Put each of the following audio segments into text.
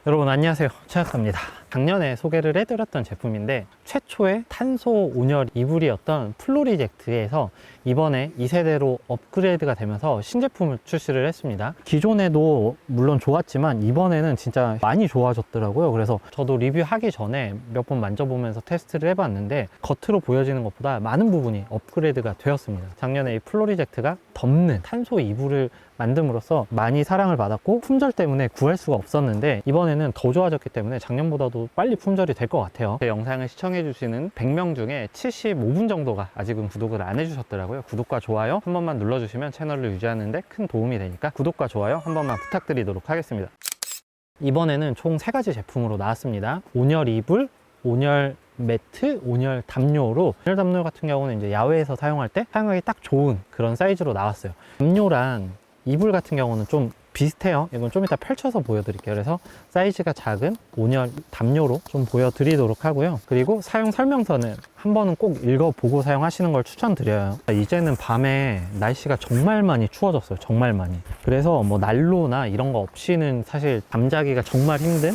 여러분 안녕하세요, 최학사입니다. 작년에 소개를 해드렸던 제품인데 최초의 탄소 온열 이불이었던 플로리젝트에서 이번에 2세대로 업그레이드가 되면서 신제품을 출시를 했습니다. 기존에도 물론 좋았지만 이번에는 진짜 많이 좋아졌더라고요. 그래서 저도 리뷰하기 전에 몇 번 만져보면서 테스트를 해봤는데 겉으로 보여지는 것보다 많은 부분이 업그레이드가 되었습니다. 작년에 이 플로리젝트가 덮는 탄소 이불을 만듦으로써 많이 사랑을 받았고 품절 때문에 구할 수가 없었는데 이번에는 더 좋아졌기 때문에 작년보다도 빨리 품절이 될 것 같아요. 제 영상을 시청해 주시는 100명 중에 75분 정도가 아직은 구독을 안 해주셨더라고요. 구독과 좋아요 한 번만 눌러주시면 채널을 유지하는 데 큰 도움이 되니까 구독과 좋아요 한 번만 부탁드리도록 하겠습니다. 이번에는 총 3가지 제품으로 나왔습니다. 온열 이불, 온열 매트, 온열 담요로, 온열 담요 같은 경우는 이제 야외에서 사용할 때 사용하기 딱 좋은 그런 사이즈로 나왔어요. 담요랑 이불 같은 경우는 좀 비슷해요. 이건 좀 이따 펼쳐서 보여드릴게요. 그래서 사이즈가 작은 온열 담요로 좀 보여드리도록 하고요. 그리고 사용 설명서는 한 번은 꼭 읽어보고 사용하시는 걸 추천드려요. 이제는 밤에 날씨가 정말 많이 추워졌어요. 정말 많이. 그래서 뭐 난로나 이런 거 없이는 사실 잠자기가 정말 힘든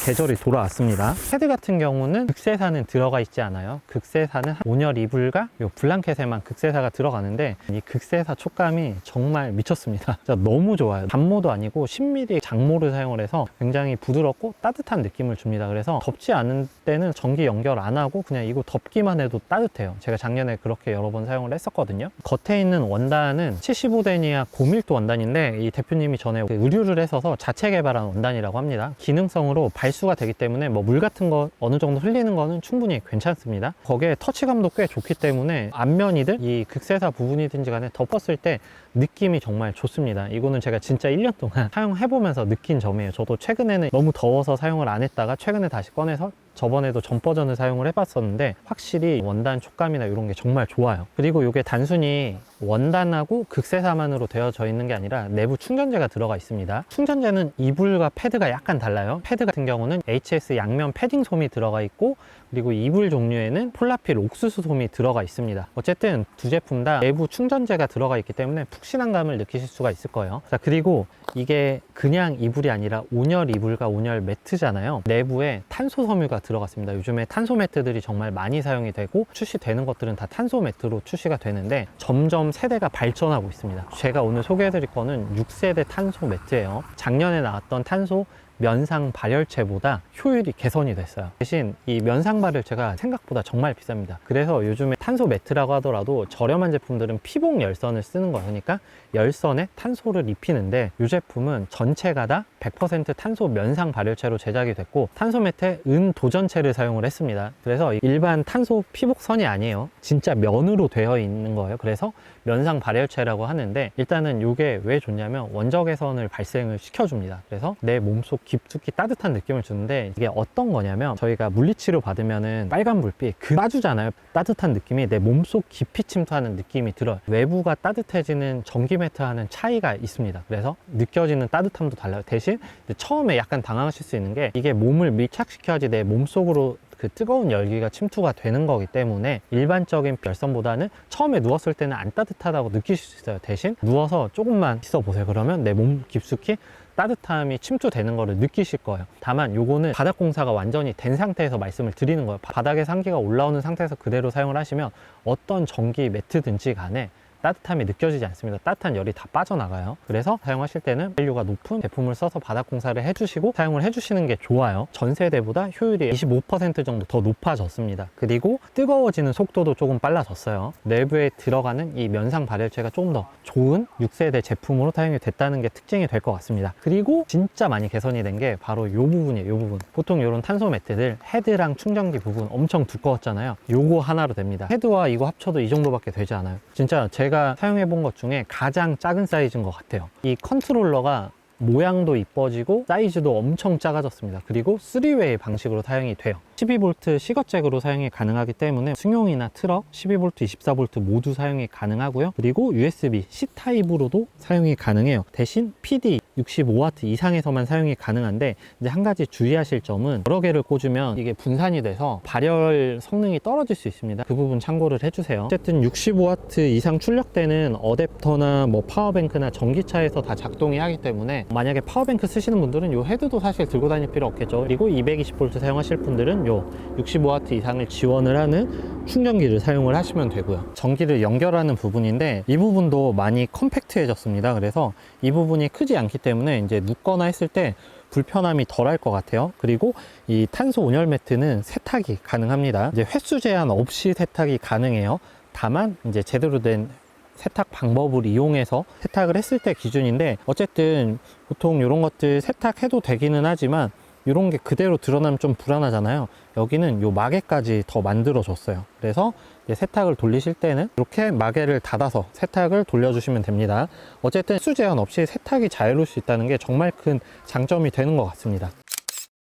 계절이 돌아왔습니다. 패드 같은 경우는 극세사는 들어가 있지 않아요. 극세사는 온열 이불과 요 블랑켓에만 극세사가 들어가는데 이 극세사 촉감이 정말 미쳤습니다. 진짜 너무 좋아요. 단모도 아니고 10mm 장모를 사용을 해서 굉장히 부드럽고 따뜻한 느낌을 줍니다. 그래서 덥지 않은 때는 전기 연결 안 하고 그냥 이거 덮기만 해도 따뜻해요. 제가 작년에 그렇게 여러 번 사용을 했었거든요. 겉에 있는 원단은 75데니아 고밀도 원단인데 이 대표님이 전에 의류를 했어서 자체 개발한 원단이라고 합니다. 기능성으로 발수가 되기 때문에 뭐 물 같은 거 어느 정도 흘리는 거는 충분히 괜찮습니다. 거기에 터치감도 꽤 좋기 때문에 앞면이든 이 극세사 부분이든지 간에 덮었을 때 느낌이 정말 좋습니다. 이거는 제가 진짜 1년 동안 사용해보면서 느낀 점이에요. 저도 최근에는 너무 더워서 사용을 안 했다가 최근에 다시 꺼내서 저번에도 전 버전을 사용을 해봤었는데 확실히 원단 촉감이나 이런 게 정말 좋아요. 그리고 이게 단순히 원단하고 극세사만으로 되어져 있는 게 아니라 내부 충전재가 들어가 있습니다. 충전재는 이불과 패드가 약간 달라요. 패드 같은 경우는 HS 양면 패딩 솜이 들어가 있고 그리고 이불 종류에는 폴라필 옥수수 솜이 들어가 있습니다. 어쨌든 두 제품 다 내부 충전재가 들어가 있기 때문에 푹신한 감을 느끼실 수가 있을 거예요. 자, 그리고 이게 그냥 이불이 아니라 온열 이불과 온열 매트잖아요. 내부에 탄소 섬유가 들어갔습니다. 요즘에 탄소 매트들이 정말 많이 사용이 되고 출시되는 것들은 다 탄소 매트로 출시가 되는데 점점 세대가 발전하고 있습니다. 제가 오늘 소개해드릴 거는 6세대 탄소 매트예요. 작년에 나왔던 탄소 면상 발열체보다 효율이 개선이 됐어요. 대신 이 면상 발열체가 생각보다 정말 비쌉니다. 그래서 요즘에 탄소 매트라고 하더라도 저렴한 제품들은 피복 열선을 쓰는 거예요. 그러니까 열선에 탄소를 입히는데 이 제품은 전체가 다 100% 탄소 면상 발열체로 제작이 됐고 탄소 매트에 은 도전체를 사용을 했습니다. 그래서 일반 탄소 피복선이 아니에요. 진짜 면으로 되어 있는 거예요. 그래서 면상 발열체라고 하는데 일단은 이게 왜 좋냐면 원적 개선을 발생을 시켜줍니다. 그래서 내 몸속 깊숙이 따뜻한 느낌을 주는데 이게 어떤 거냐면 저희가 물리치료 받으면은 빨간 불빛 빠주잖아요. 따뜻한 느낌이 내 몸속 깊이 침투하는 느낌이 들어요. 외부가 따뜻해지는 전기 매트와는 차이가 있습니다. 그래서 느껴지는 따뜻함도 달라요. 대신 처음에 약간 당황하실 수 있는 게 이게 몸을 밀착시켜야지 내 몸속으로 그 뜨거운 열기가 침투가 되는 거기 때문에 일반적인 열선보다는 처음에 누웠을 때는 안 따뜻하다고 느끼실 수 있어요. 대신 누워서 조금만 있어 보세요. 그러면 내 몸 깊숙이 따뜻함이 침투되는 거를 느끼실 거예요. 다만 요거는 바닥 공사가 완전히 된 상태에서 말씀을 드리는 거예요. 바닥에 상기가 올라오는 상태에서 그대로 사용을 하시면 어떤 전기 매트든지 간에 따뜻함이 느껴지지 않습니다. 따뜻한 열이 다 빠져나가요. 그래서 사용하실 때는 밸류가 높은 제품을 써서 바닥 공사를 해주시고 사용을 해주시는 게 좋아요. 전 세대보다 효율이 25% 정도 더 높아졌습니다. 그리고 뜨거워지는 속도도 조금 빨라졌어요. 내부에 들어가는 이 면상 발열체가 조금 더 좋은 6세대 제품으로 사용이 됐다는 게 특징이 될 것 같습니다. 그리고 진짜 많이 개선이 된 게 바로 이 부분이에요. 이 부분. 보통 이런 탄소 매트들 헤드랑 충전기 부분 엄청 두꺼웠잖아요. 요거 하나로 됩니다. 헤드와 이거 합쳐도 이 정도밖에 되지 않아요. 진짜 제가 사용해 본 것 중에 가장 작은 사이즈인 것 같아요. 이 컨트롤러가 모양도 이뻐지고 사이즈도 엄청 작아졌습니다. 그리고 3웨이 방식으로 사용이 돼요. 12V 시거잭으로 사용이 가능하기 때문에 승용이나 트럭 12V, 24V 모두 사용이 가능하고요. 그리고 USB C타입으로도 사용이 가능해요. 대신 PD 65W 이상에서만 사용이 가능한데, 이제 한 가지 주의하실 점은 여러 개를 꽂으면 이게 분산이 돼서 발열 성능이 떨어질 수 있습니다. 그 부분 참고를 해주세요. 어쨌든 65W 이상 출력되는 어댑터나 뭐 파워뱅크나 전기차에서 다 작동이 하기 때문에, 만약에 파워뱅크 쓰시는 분들은 이 헤드도 사실 들고 다닐 필요 없겠죠. 그리고 220V 사용하실 분들은 요 65W 이상을 지원을 하는 충전기를 사용을 하시면 되고요. 전기를 연결하는 부분인데 이 부분도 많이 컴팩트해졌습니다. 그래서 이 부분이 크지 않기 때문에 이제 눕거나 했을 때 불편함이 덜 할 것 같아요. 그리고 이 탄소 온열 매트는 세탁이 가능합니다. 이제 횟수 제한 없이 세탁이 가능해요. 다만 이제 제대로 된 세탁 방법을 이용해서 세탁을 했을 때 기준인데, 어쨌든 보통 이런 것들 세탁해도 되기는 하지만 이런 게 그대로 드러나면 좀 불안하잖아요. 여기는 요 마개까지 더 만들어 줬어요. 그래서 이제 세탁을 돌리실 때는 이렇게 마개를 닫아서 세탁을 돌려주시면 됩니다. 어쨌든 횟수 제한 없이 세탁이 자유로울 수 있다는 게 정말 큰 장점이 되는 것 같습니다.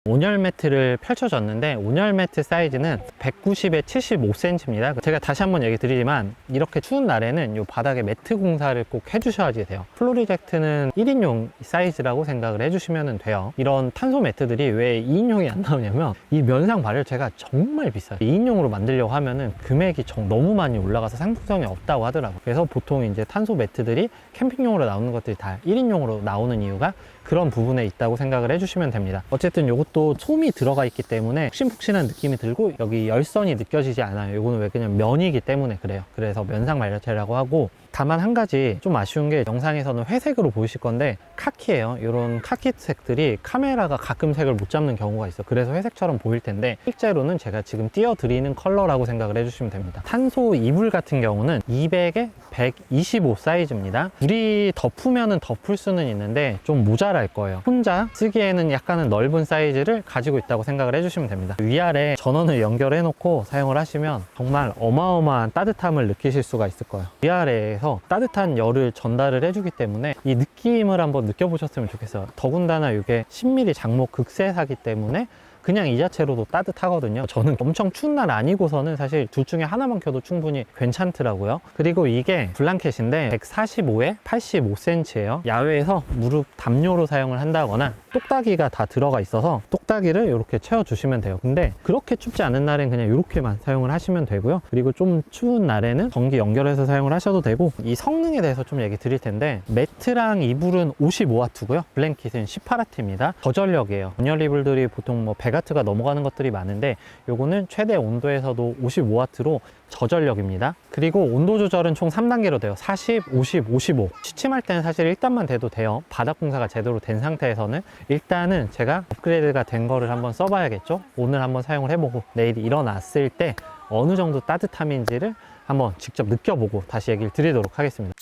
온열 매트를 펼쳐줬는데, 온열 매트 사이즈는 190에 75cm입니다. 제가 다시 한번 얘기 드리지만 이렇게 추운 날에는 이 바닥에 매트 공사를 꼭 해주셔야 돼요. 플로리젝트는 1인용 사이즈라고 생각을 해주시면 돼요. 이런 탄소 매트들이 왜 2인용이 안 나오냐면, 이 면상 발열체가 정말 비싸요. 2인용으로 만들려고 하면은 금액이 너무 많이 올라가서 상품성이 없다고 하더라고요. 그래서 보통 이제 탄소 매트들이 캠핑용으로 나오는 것들이 다 1인용으로 나오는 이유가 그런 부분에 있다고 생각을 해주시면 됩니다. 어쨌든 이것도 솜이 들어가 있기 때문에 푹신푹신한 느낌이 들고 여기 열선이 느껴지지 않아요. 이거는 왜 그냥 면이기 때문에 그래요. 그래서 면상 발열체라고 하고, 다만 한 가지 좀 아쉬운 게 영상에서는 회색으로 보이실 건데 카키예요. 이런 카키색들이 카메라가 가끔 색을 못 잡는 경우가 있어요. 그래서 회색처럼 보일 텐데 실제로는 제가 지금 띄워드리는 컬러라고 생각을 해주시면 됩니다. 탄소 이불 같은 경우는 200에 125 사이즈입니다. 불이 덮으면은 덮을 수는 있는데 좀 모자랄 거예요. 혼자 쓰기에는 약간은 넓은 사이즈를 가지고 있다고 생각을 해주시면 됩니다. 위아래 전원을 연결해 놓고 사용을 하시면 정말 어마어마한 따뜻함을 느끼실 수가 있을 거예요. 위아래에서 따뜻한 열을 전달을 해주기 때문에 이 느낌을 한번 느껴보셨으면 좋겠어요. 더군다나 이게 10mm 장목 극세사기 때문에 그냥 이 자체로도 따뜻하거든요. 저는 엄청 추운 날 아니고서는 사실 둘 중에 하나만 켜도 충분히 괜찮더라고요. 그리고 이게 블랑켓인데 145에 85cm예요. 야외에서 무릎 담요로 사용을 한다거나 똑딱이가 다 들어가 있어서 똑딱이를 이렇게 채워주시면 돼요. 근데 그렇게 춥지 않은 날엔 그냥 이렇게만 사용을 하시면 되고요. 그리고 좀 추운 날에는 전기 연결해서 사용을 하셔도 되고, 이 성능에 대해서 좀 얘기 드릴 텐데, 매트랑 이불은 55W고요. 블랭킷은 18W입니다. 저전력이에요. 온열 이불들이 보통 뭐 100W가 넘어가는 것들이 많은데 요거는 최대 온도에서도 55W로 저전력입니다. 그리고 온도 조절은 총 3단계로 돼요. 40, 50, 55. 취침할 때는 사실 1단만 돼도 돼요. 바닥 공사가 제대로 된 상태에서는. 일단은 제가 업그레이드가 된 거를 한번 써봐야겠죠. 오늘 한번 사용을 해보고 내일 일어났을 때 어느 정도 따뜻함인지를 한번 직접 느껴보고 다시 얘기를 드리도록 하겠습니다.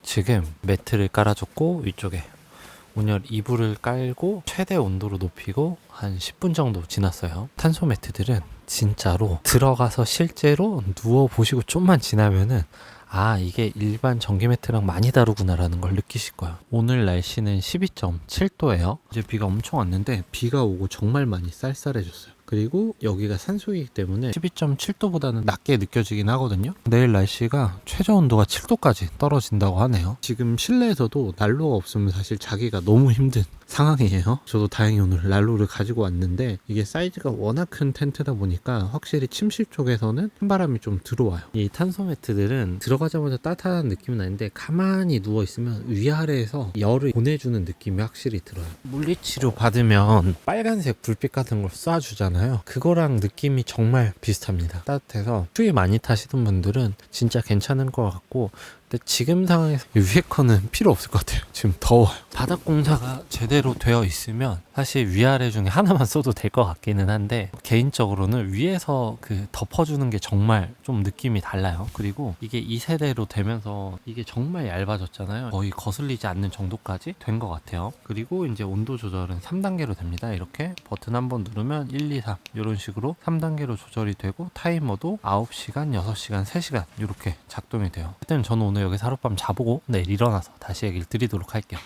지금 매트를 깔아줬고 위쪽에 온열 이불을 깔고 최대 온도로 높이고 한 10분 정도 지났어요. 탄소 매트들은 진짜로 들어가서 실제로 누워보시고 좀만 지나면은 아, 이게 일반 전기 매트랑 많이 다르구나 라는 걸 느끼실 거예요. 오늘 날씨는 12.7도예요 이제 비가 엄청 왔는데 비가 오고 정말 많이 쌀쌀해졌어요. 그리고 여기가 산소이기 때문에 12.7도보다는 낮게 느껴지긴 하거든요. 내일 날씨가 최저 온도가 7도까지 떨어진다고 하네요. 지금 실내에서도 난로가 없으면 사실 자기가 너무 힘든 상황이에요. 저도 다행히 오늘 난로를 가지고 왔는데 이게 사이즈가 워낙 큰 텐트다 보니까 확실히 침실 쪽에서는 찬바람이 좀 들어와요. 이 탄소 매트들은 들어가자마자 따뜻한 느낌은 아닌데 가만히 누워있으면 위아래에서 열을 보내주는 느낌이 확실히 들어요. 물리치료 받으면 빨간색 불빛 같은 걸 쏴주잖아요. 그거랑 느낌이 정말 비슷합니다. 따뜻해서 추위 많이 타시던 분들은 진짜 괜찮은 것 같고, 근데 지금 상황에서 위에 거는 필요 없을 것 같아요. 지금 더워요. 바닥 공사가 제대로 되어 있으면 사실 위아래 중에 하나만 써도 될 것 같기는 한데, 개인적으로는 위에서 그 덮어주는 게 정말 좀 느낌이 달라요. 그리고 이게 2세대로 되면서 이게 정말 얇아졌잖아요. 거의 거슬리지 않는 정도까지 된 것 같아요. 그리고 이제 온도 조절은 3단계로 됩니다. 이렇게 버튼 한번 누르면 1, 2, 3 이런 식으로 3단계로 조절이 되고, 타이머도 9시간, 6시간, 3시간 이렇게 작동이 돼요. 일단 저는 오늘 여기서 하룻밤 자보고 내일 일어나서 다시 얘기를 드리도록 할게요.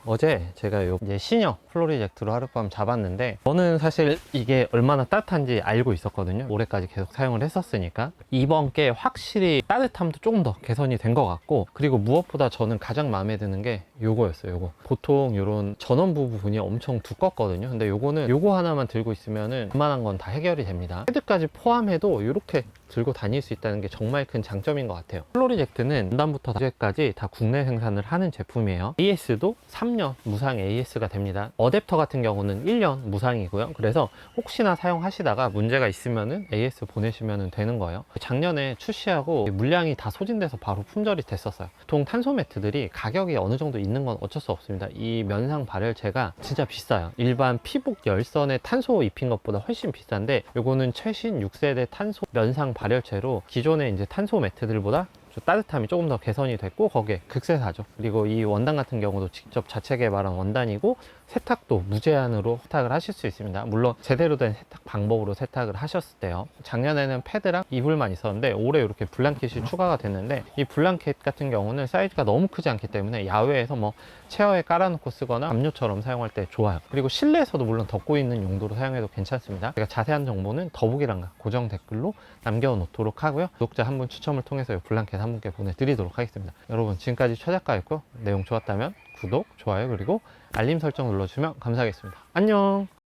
어제 제가 요 이제 신형 플로리젝트로 하룻밤 잡았는데, 저는 사실 이게 얼마나 따뜻한지 알고 있었거든요. 올해까지 계속 사용을 했었으니까. 이번 게 확실히 따뜻함도 조금 더 개선이 된 것 같고, 그리고 무엇보다 저는 가장 마음에 드는 게 요거였어요. 요거 보통 요런 전원부 부분이 엄청 두껍거든요. 근데 요거는 요거 하나만 들고 있으면은 웬만한 건 다 해결이 됩니다. 헤드까지 포함해도 이렇게 들고 다닐 수 있다는 게 정말 큰 장점인 것 같아요. 플로리젝트는 원단부터 소재까지 다 국내 생산을 하는 제품이에요. AS도 3년 무상 AS가 됩니다. 어댑터 같은 경우는 1년 무상이고요. 그래서 혹시나 사용하시다가 문제가 있으면은 AS 보내시면 되는 거예요. 작년에 출시하고 물량이 다 소진돼서 바로 품절이 됐었어요. 보통 탄소 매트들이 가격이 어느 정도 있는 건 어쩔 수 없습니다. 이 면상 발열체가 진짜 비싸요. 일반 피복 열선에 탄소 입힌 것보다 훨씬 비싼데, 요거는 최신 6세대 탄소 면상 발열체로 기존의 이제 탄소 매트들보다 따뜻함이 조금 더 개선이 됐고, 거기에 극세사죠. 그리고 이 원단 같은 경우도 직접 자체 개발한 원단이고, 세탁도 무제한으로 세탁을 하실 수 있습니다. 물론 제대로 된 세탁 방법으로 세탁을 하셨을 때요. 작년에는 패드랑 이불만 있었는데 올해 이렇게 블랑켓이 추가가 됐는데, 이 블랑켓 같은 경우는 사이즈가 너무 크지 않기 때문에 야외에서 뭐 체어에 깔아놓고 쓰거나 담요처럼 사용할 때 좋아요. 그리고 실내에서도 물론 덮고 있는 용도로 사용해도 괜찮습니다. 제가 자세한 정보는 더보기란과 고정 댓글로 남겨놓도록 하고요. 구독자 한 분 추첨을 통해서 이 블랑켓 한 분께 보내드리도록 하겠습니다. 여러분, 지금까지 최작가였고, 내용 좋았다면 구독, 좋아요, 그리고 알림 설정 눌러주시면 감사하겠습니다. 안녕.